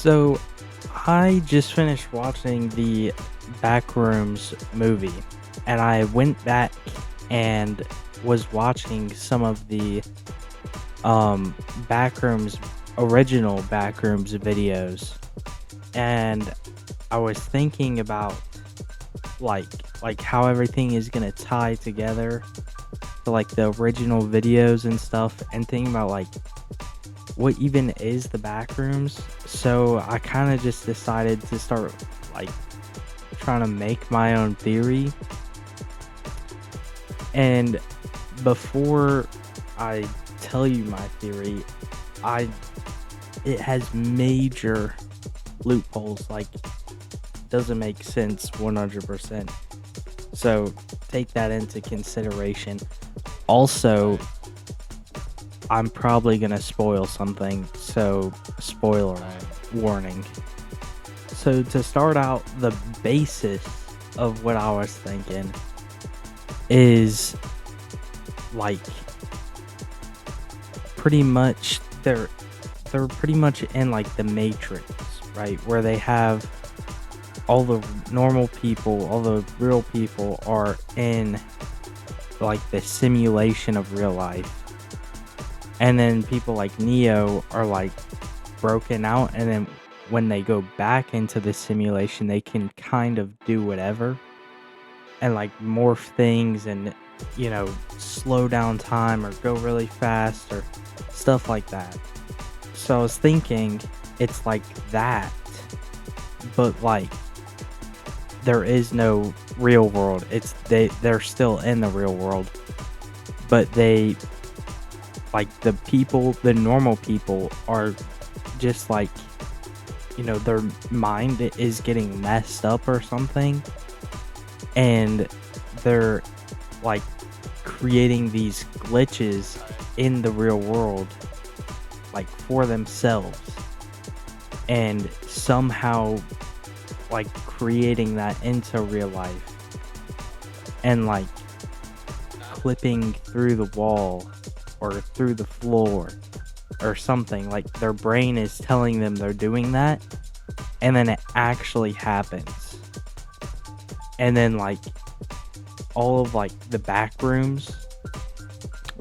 So, I just finished watching the Backrooms movie, and I went back and was watching some of the Backrooms original Backrooms videos, and I was thinking about like how everything is gonna tie together to like the original videos and stuff, and thinking about like what even is the Backrooms. So I kind of just decided to start like trying to make my own theory. And before I tell you my theory, I it has major loopholes. Like, doesn't make sense 100%. So take that into consideration. Also, I'm probably gonna spoil something, so spoiler warning. So to start out, the basis of what I was thinking is like pretty much they're pretty much in like the Matrix, right? Where they have all the normal people, all the real people are in like the simulation of real life. And then people like Neo are like broken out, and then when they go back into the simulation, they can kind of do whatever and like morph things and slow down time or go really fast or stuff like that. So I was thinking it's like that, but like there is no real world. They're still in the real world, but they like the normal people are just like, their mind is getting messed up or something, and they're like creating these glitches in the real world like for themselves, and somehow like creating that into real life and like clipping through the wall or through the floor or something. Like their brain is telling them they're doing that, and then it actually happens. And then like all of like the back rooms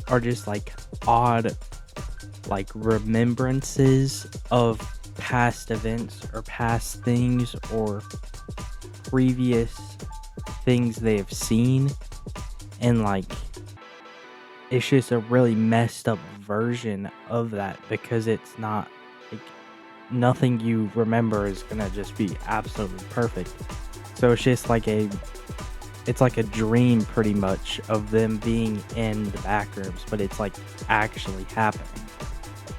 are just like odd like remembrances of past events or past things or previous things they have seen, and like it's just a really messed up version of that, because it's not like nothing you remember is gonna just be absolutely perfect. So it's like a dream pretty much of them being in the back rooms, but it's like actually happening.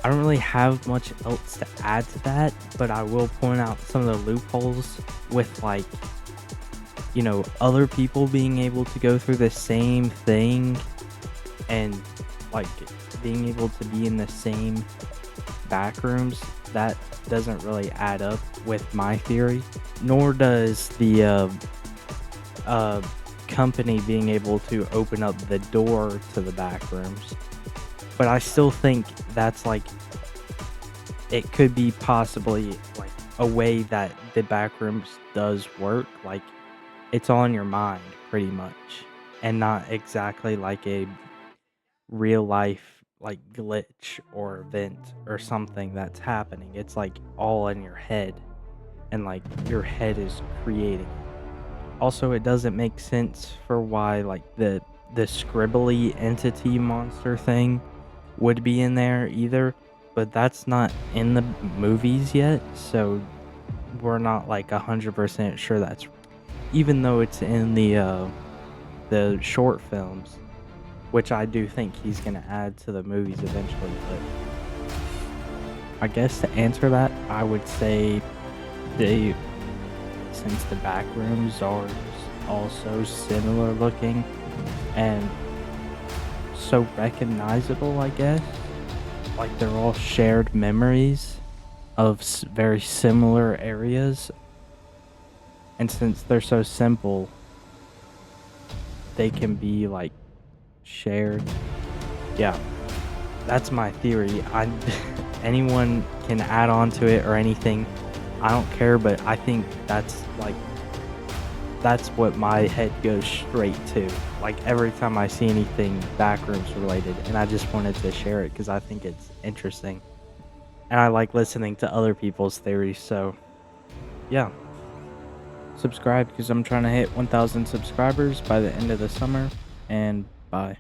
I don't really have much else to add to that, but I will point out some of the loopholes with like, other people being able to go through the same thing and like being able to be in the same back rooms. That doesn't really add up with my theory, nor does the company being able to open up the door to the back rooms. But I still think that's like, it could be possibly like a way that the back rooms does work. Like it's on your mind pretty much, and not exactly like a real life like glitch or event or something that's happening. It's like all in your head, and like your head is creating it. Also, it doesn't make sense for why like the scribbly entity monster thing would be in there either, but that's not in the movies yet, so we're not like 100% sure that's, even though it's in the short films, which I do think he's gonna add to the movies eventually. But I guess to answer that, I would say they, since the back rooms are also similar looking and so recognizable, I guess, like they're all shared memories of very similar areas, and since they're so simple, they can be like shared. Yeah, that's my theory. I anyone can add on to it or anything. I don't care, but I think that's what my head goes straight to. Like every time I see anything Backrooms related, and I just wanted to share it because I think it's interesting. And I like listening to other people's theories, so yeah. Subscribe because I'm trying to hit 1,000 subscribers by the end of the summer, and bye.